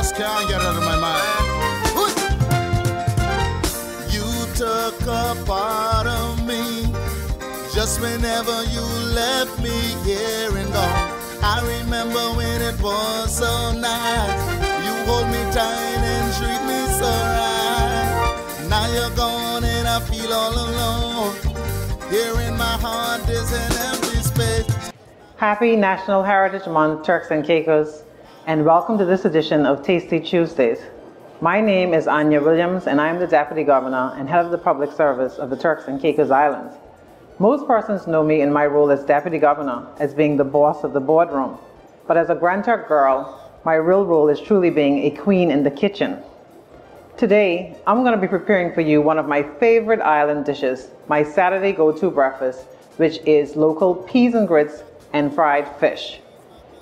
just can't get out of my mind. You took a part of me just whenever you left me here and gone. I remember when it was so nice. You hold me tight and treat me so right. Now you're gone and I feel all alone. Here in my heart there's an empty space. Happy National Heritage Month, Turks and Caicos, and welcome to this edition of Tasty Tuesdays. My name is Anya Williams, and I am the Deputy Governor and Head of the Public Service of the Turks and Caicos Islands. Most persons know me in my role as Deputy Governor as being the boss of the boardroom, but as a Grand Turk girl, my real role is truly being a queen in the kitchen. Today, I'm going to be preparing for you one of my favorite island dishes, my Saturday go-to breakfast, which is local peas and grits and fried fish.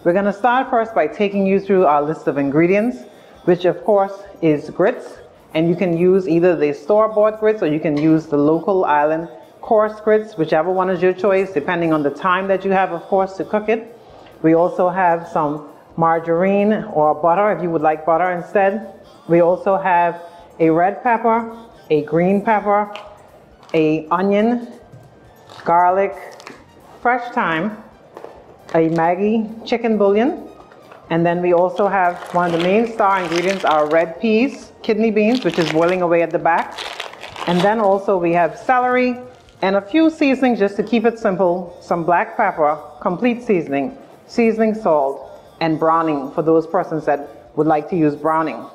We're going to start first by taking you through our list of ingredients, which of course is grits, and you can use either the store-bought grits or you can use the local island coarse grits, whichever one is your choice, depending on the time that you have, of course, to cook it. We also have some margarine or butter if you would like butter instead. We also have a red pepper, a green pepper, a onion, garlic, fresh thyme, a Maggi chicken bouillon, and then we also have one of the main star ingredients, our red peas, kidney beans, which is boiling away at the back. And then also we have celery and a few seasonings just to keep it simple, some black pepper, complete seasoning, seasoning salt, and browning for those persons that would like to use browning.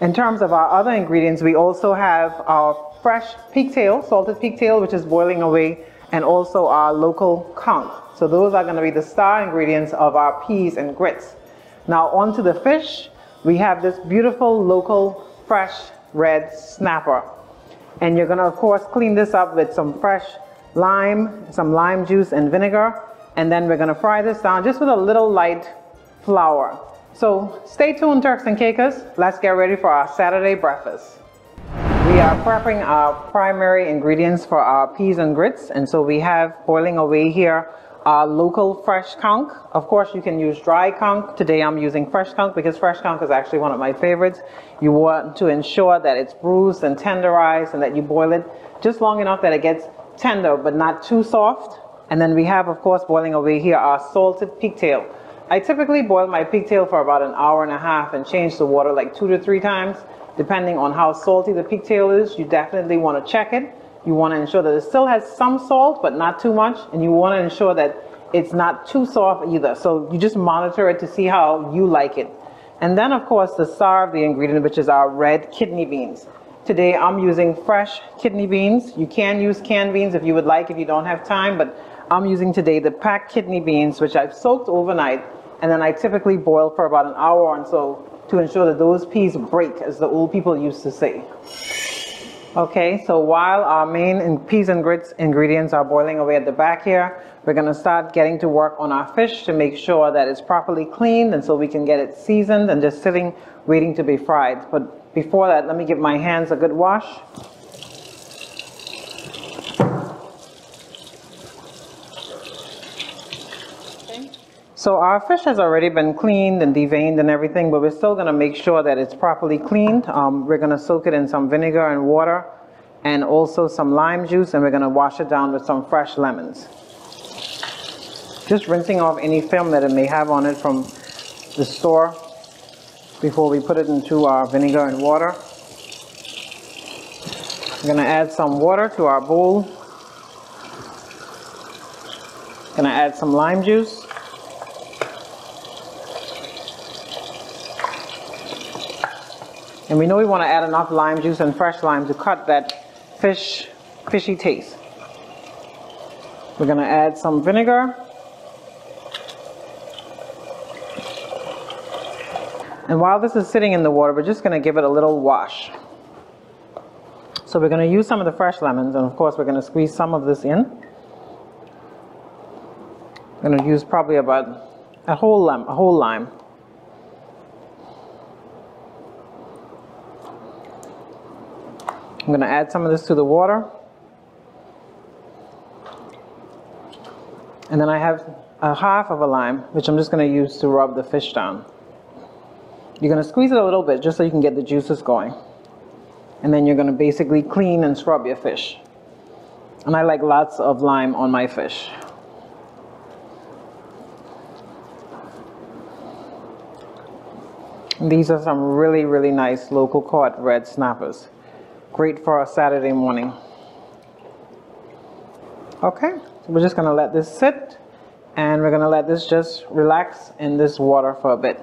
In terms of our other ingredients, we also have our fresh pigtail, salted pigtail, which is boiling away, and also our local conch. So those are going to be the star ingredients of our peas and grits. Now onto the fish. We have this beautiful local fresh red snapper. And you're going to, of course, clean this up with some fresh lime, some lime juice and vinegar. And then we're going to fry this down just with a little light flour. So stay tuned, Turks and Caicos. Let's get ready for our Saturday breakfast. We are prepping our primary ingredients for our peas and grits. And so we have boiling away here our local fresh conch. Of course, you can use dry conch. Today I'm using fresh conch because fresh conch is actually one of my favorites. You want to ensure that it's bruised and tenderized and that you boil it just long enough that it gets tender but not too soft. And then we have, of course, boiling away here our salted pigtail. I typically boil my pigtail for about an hour and a half and change the water like 2 to 3 times depending on how salty the pigtail is. You definitely want to check it. You want to ensure that it still has some salt, but not too much. And you want to ensure that it's not too soft either. So you just monitor it to see how you like it. And then, of course, the star of the ingredient, which is our red kidney beans. Today, I'm using fresh kidney beans. You can use canned beans if you would like, if you don't have time. But I'm using today the packed kidney beans, which I've soaked overnight. And then I typically boil for about an hour or so to ensure that those peas break, as the old people used to say. Okay, so while our main peas and grits ingredients are boiling away at the back here, we're going to start getting to work on our fish to make sure that it's properly cleaned and so we can get it seasoned and just sitting waiting to be fried. But before that, let me give my hands a good wash. So our fish has already been cleaned and deveined and everything, but we're still going to make sure that it's properly cleaned. We're going to soak it in some vinegar and water and also some lime juice, and we're going to wash it down with some fresh lemons. Just rinsing off any film that it may have on it from the store before we put it into our vinegar and water. We're going to add some water to our bowl. Going to add some lime juice. And we know we want to add enough lime juice and fresh lime to cut that fishy taste. We're going to add some vinegar. And while this is sitting in the water, we're just going to give it a little wash. So we're going to use some of the fresh lemons, and of course we're going to squeeze some of this in. I'm going to use probably about a whole lime. I'm going to add some of this to the water. And then I have a half of a lime, which I'm just going to use to rub the fish down. You're going to squeeze it a little bit just so you can get the juices going. And then you're going to basically clean and scrub your fish. And I like lots of lime on my fish. And these are some really, really nice local caught red snappers. Great for a Saturday morning. Okay, so we're just going to let this sit. And we're going to let this just relax in this water for a bit.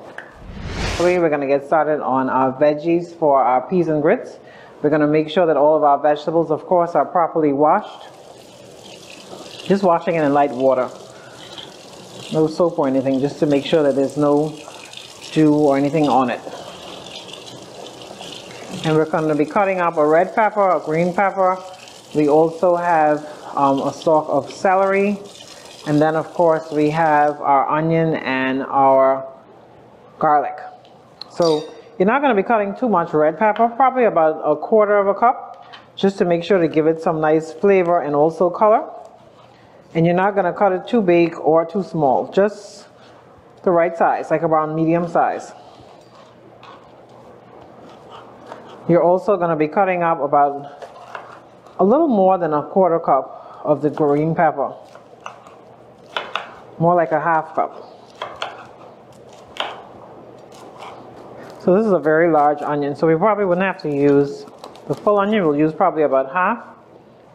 We're going to get started on our veggies for our peas and grits. We're going to make sure that all of our vegetables, of course, are properly washed. Just washing it in light water. No soap or anything, just to make sure that there's no dew or anything on it. And we're going to be cutting up a red pepper, a green pepper. We also have a stalk of celery. And then, of course, we have our onion and our garlic. So you're not going to be cutting too much red pepper, probably about 1/4 cup, just to make sure to give it some nice flavor and also color. And you're not going to cut it too big or too small, just the right size, like around medium size. You're also going to be cutting up about a little more than 1/4 cup of the green pepper. More like a 1/2 cup. So this is a very large onion, so we probably wouldn't have to use the full onion. We'll use probably about 1/2.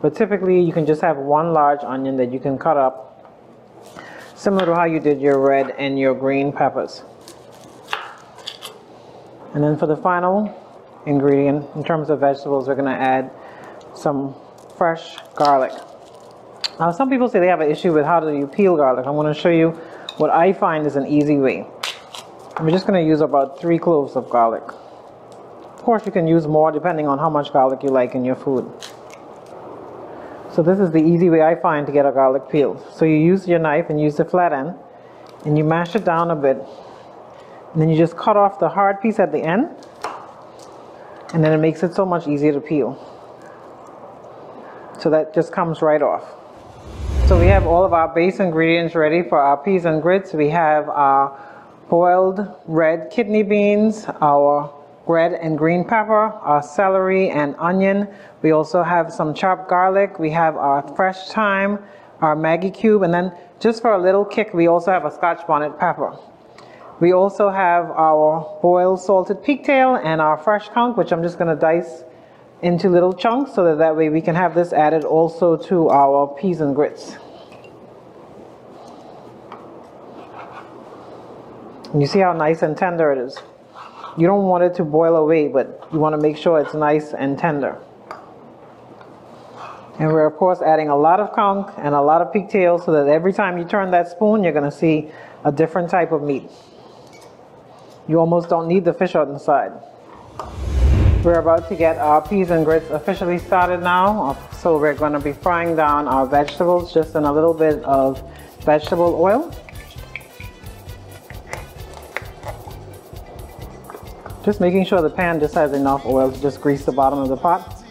But typically you can just have one large onion that you can cut up, similar to how you did your red and your green peppers. And then for the final ingredient, in terms of vegetables, we're going to add some fresh garlic. Now, some people say they have an issue with how do you peel garlic. I'm going to show you what I find is an easy way. I'm just going to use about 3 cloves of garlic. Of course, you can use more depending on how much garlic you like in your food. So this is the easy way I find to get a garlic peeled. So you use your knife and use the flat end, and you mash it down a bit. And then you just cut off the hard piece at the end, and then it makes it so much easier to peel. So that just comes right off. So we have all of our base ingredients ready for our peas and grits. We have our boiled red kidney beans, our red and green pepper, our celery and onion. We also have some chopped garlic. We have our fresh thyme, our Maggi cube, and then just for a little kick, we also have a Scotch bonnet pepper. We also have our boiled salted pigtail and our fresh conch, which I'm just going to dice into little chunks so that way we can have this added also to our peas and grits. And you see how nice and tender it is. You don't want it to boil away, but you want to make sure it's nice and tender. And we're of course adding a lot of conch and a lot of pigtail so that every time you turn that spoon, you're going to see a different type of meat. You almost don't need the fish on the side. We're about to get our peas and grits officially started now. So we're going to be frying down our vegetables just in a little bit of vegetable oil. Just making sure the pan just has enough oil to just grease the bottom of the pot.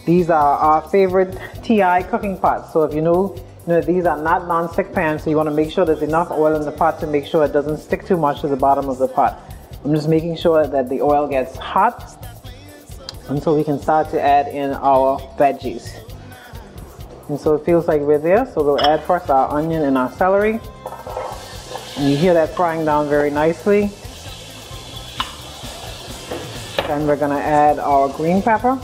These are our favorite TCI cooking pots. So if you know these are not non-stick pans, so you want to make sure there's enough oil in the pot to make sure it doesn't stick too much to the bottom of the pot. I'm just making sure that the oil gets hot until we can start to add in our veggies. And so it feels like we're there, so we'll add first our onion and our celery. And you hear that frying down very nicely. Then we're going to add our green pepper.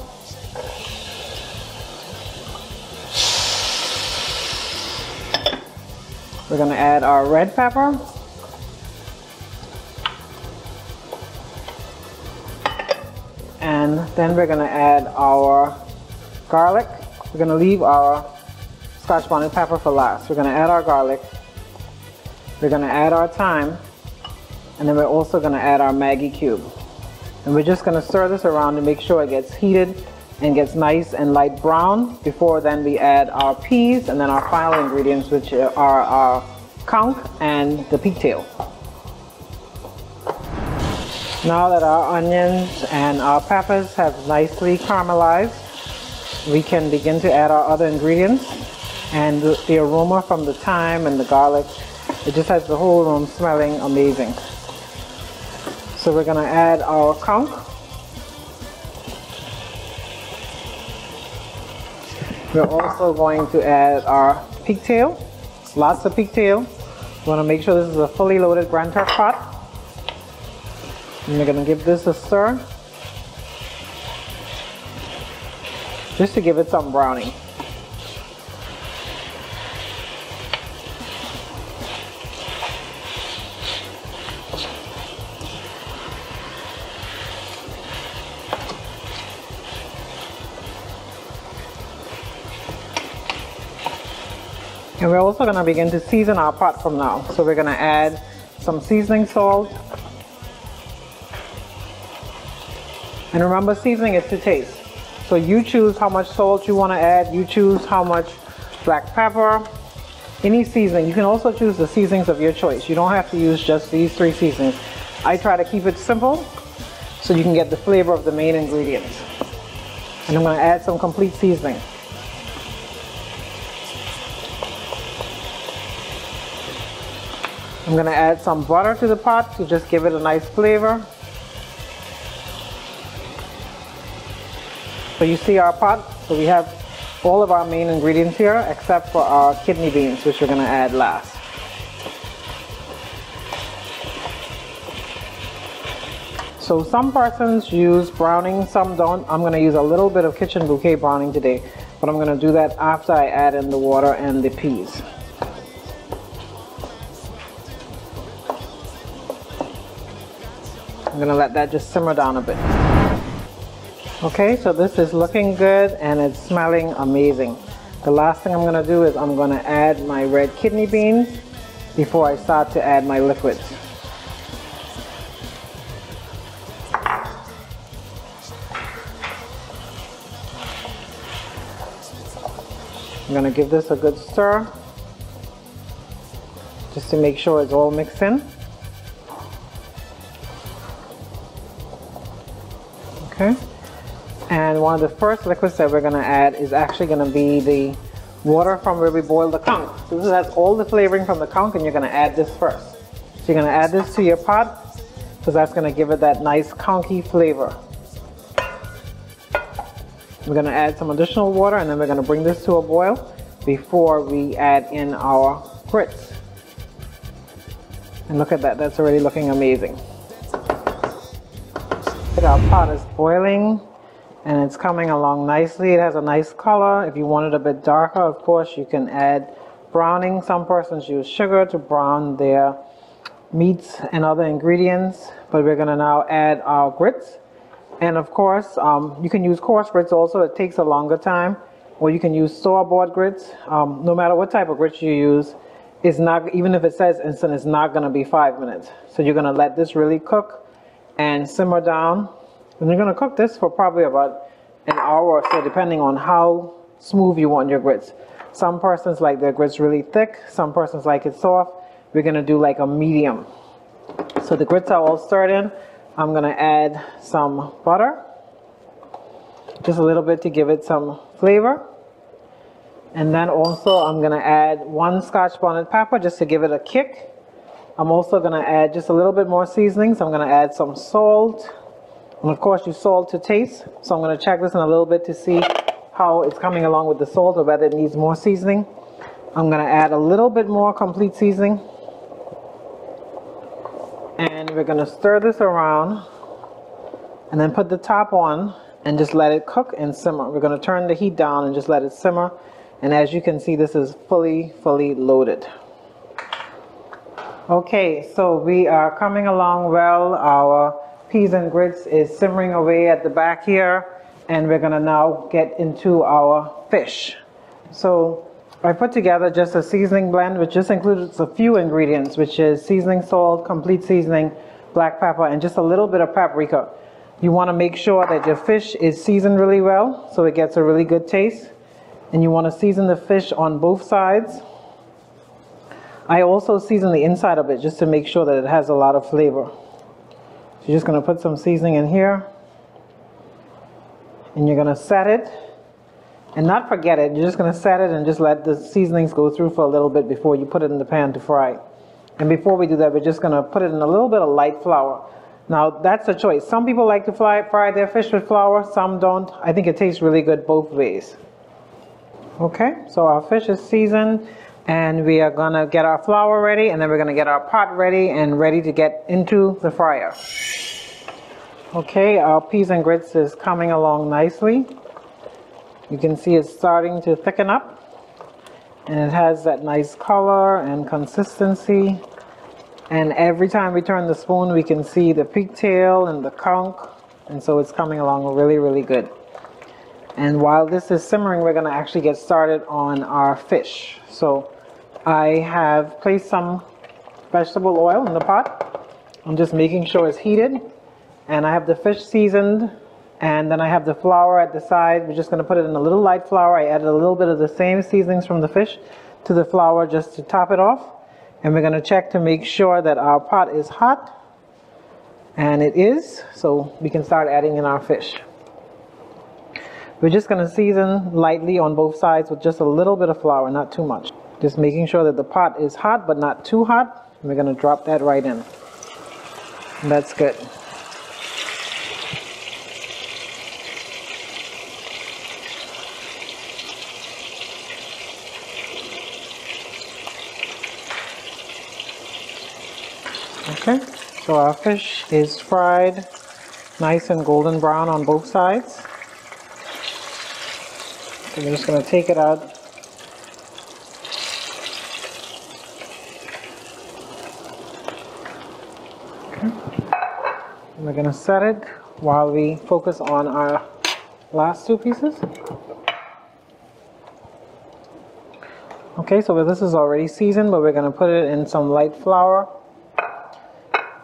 We're going to add our red pepper. And then we're going to add our garlic. We're going to leave our Scotch bonnet pepper for last. We're going to add our garlic. We're going to add our thyme. And then we're also going to add our Maggi cube. And we're just going to stir this around to make sure it gets heated and gets nice and light brown. Before then we add our peas and then our final ingredients, which are our conch and the pigtail. Now that our onions and our peppers have nicely caramelized, we can begin to add our other ingredients. And the aroma from the thyme and the garlic, it just has the whole room smelling amazing. So we're going to add our conch. We're also going to add our pigtail, lots of pigtail. We want to make sure this is a fully loaded Grand Turk pot. And we're going to give this a stir, just to give it some browning. And we're also going to begin to season our pot from now. So we're going to add some seasoning salt. And remember, seasoning is to taste. So you choose how much salt you want to add. You choose how much black pepper, any seasoning. You can also choose the seasonings of your choice. You don't have to use just these 3 seasonings. I try to keep it simple so you can get the flavor of the main ingredients. And I'm going to add some complete seasoning. I'm going to add some butter to the pot to just give it a nice flavor. So you see our pot, so we have all of our main ingredients here except for our kidney beans, which we're going to add last. So some persons use browning, some don't. I'm going to use a little bit of kitchen bouquet browning today, but I'm going to do that after I add in the water and the peas. I'm going to let that just simmer down a bit. Okay, so this is looking good and it's smelling amazing. The last thing I'm going to do is I'm going to add my red kidney beans before I start to add my liquids. I'm going to give this a good stir just to make sure it's all mixed in. Okay, and one of the first liquids that we're going to add is actually going to be the water from where we boiled the conch. So this has all the flavoring from the conch, and you're going to add this first. So you're going to add this to your pot because that's going to give it that nice conchy flavor. We're going to add some additional water, and then we're going to bring this to a boil before we add in our grits. And look at that, that's already looking amazing. Our pot is boiling and it's coming along nicely. It has a nice color. If you want it a bit darker, of course, you can add browning. Some persons use sugar to brown their meats and other ingredients, but we're going to now add our grits. And of course, you can use coarse grits also. It takes a longer time, or you can use store-bought grits. No matter what type of grits you use, it's not, even if it says instant, it's not going to be 5 minutes. So you're going to let this really cook and simmer down, and you're going to cook this for probably about an hour or so, depending on how smooth you want your grits. Some persons like their grits really thick, some persons like it soft. We're going to do like a medium. So the grits are all stirred in. I'm going to add some butter, just a little bit to give it some flavor, and then also I'm going to add 1 Scotch bonnet pepper just to give it a kick. I'm also going to add just a little bit more seasonings. I'm going to add some salt, and of course you salt to taste. So I'm going to check this in a little bit to see how it's coming along with the salt or whether it needs more seasoning. I'm going to add a little bit more complete seasoning, and we're going to stir this around and then put the top on and just let it cook and simmer. We're going to turn the heat down and just let it simmer, and as you can see, this is fully loaded. Okay, so we are coming along well. Our peas and grits is simmering away at the back here, and we're going to now get into our fish. So I put together just a seasoning blend, which just includes a few ingredients, which is seasoning salt, complete seasoning, black pepper, and just a little bit of paprika. You want to make sure that your fish is seasoned really well so it gets a really good taste, and you want to season the fish on both sides. I also season the inside of it just to make sure that it has a lot of flavor. So you're just going to put some seasoning in here, and you're going to set it and not forget it. You're just going to set it and just let the seasonings go through for a little bit before you put it in the pan to fry. And before we do that, we're just going to put it in a little bit of light flour. Now that's a choice. Some people like to fry their fish with flour, some don't. I think it tastes really good both ways. Okay, so our fish is seasoned and we are gonna get our flour ready, and then we're gonna get our pot ready and ready to get into the fryer. Okay, our peas and grits is coming along nicely. You can see it's starting to thicken up, and it has that nice color and consistency. And every time we turn the spoon, we can see the pigtail and the conch, and so it's coming along really, really good. And while this is simmering, we're going to actually get started on our fish. So I have placed some vegetable oil in the pot. I'm just making sure it's heated, and I have the fish seasoned. And then I have the flour at the side. We're just going to put it in a little light flour. I added a little bit of the same seasonings from the fish to the flour just to top it off. And we're going to check to make sure that our pot is hot. And it is, so we can start adding in our fish. We're just going to season lightly on both sides with just a little bit of flour, not too much. Just making sure that the pot is hot but not too hot. And we're going to drop that right in. And that's good. Okay, so our fish is fried nice and golden brown on both sides. So we're just going to take it out. Okay. We're going to set it while we focus on our last two pieces. Okay, so this is already seasoned, but we're going to put it in some light flour.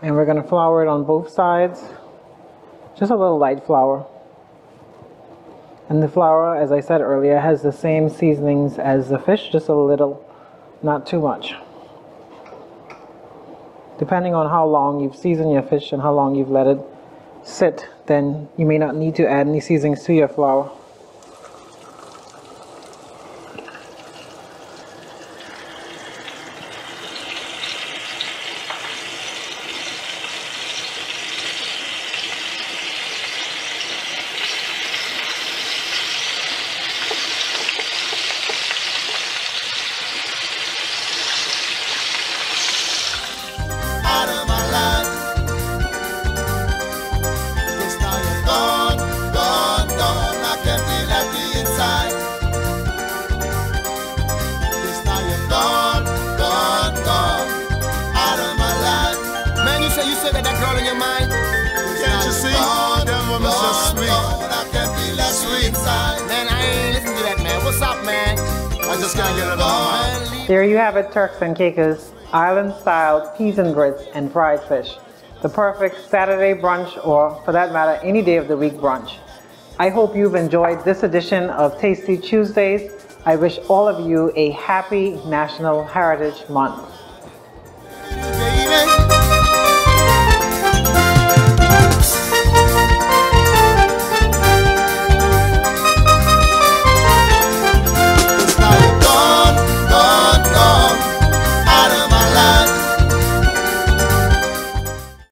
And we're going to flour it on both sides. Just a little light flour. And the flour, as I said earlier, has the same seasonings as the fish, just a little, not too much. Depending on how long you've seasoned your fish and how long you've let it sit, then you may not need to add any seasonings to your flour. There you have it, Turks and Caicos, island-style peas and grits and fried fish. The perfect Saturday brunch, or for that matter, any day of the week brunch. I hope you've enjoyed this edition of Tasty Tuesdays. I wish all of you a happy National Heritage Month.